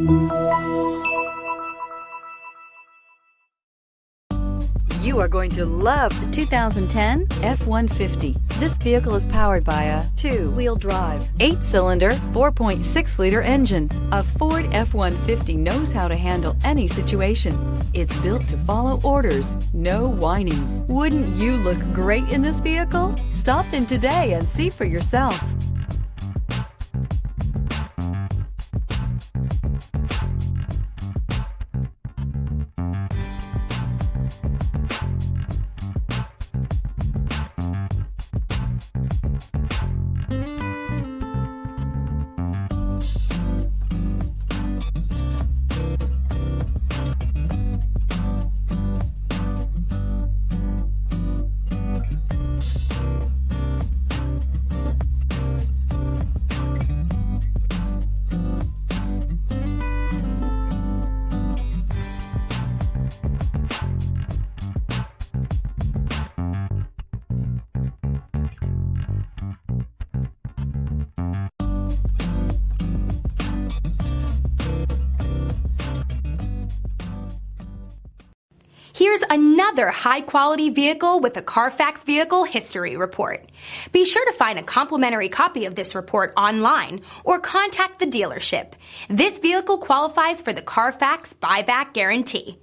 You are going to love the 2010 F-150. This vehicle is powered by a two-wheel drive, 8-cylinder, 4.6-liter engine. A Ford F-150 knows how to handle any situation. It's built to follow orders, no whining. Wouldn't you look great in this vehicle? Stop in today and see for yourself. Here's another high-quality vehicle with a Carfax Vehicle History Report. Be sure to find a complimentary copy of this report online or contact the dealership. This vehicle qualifies for the Carfax Buyback Guarantee.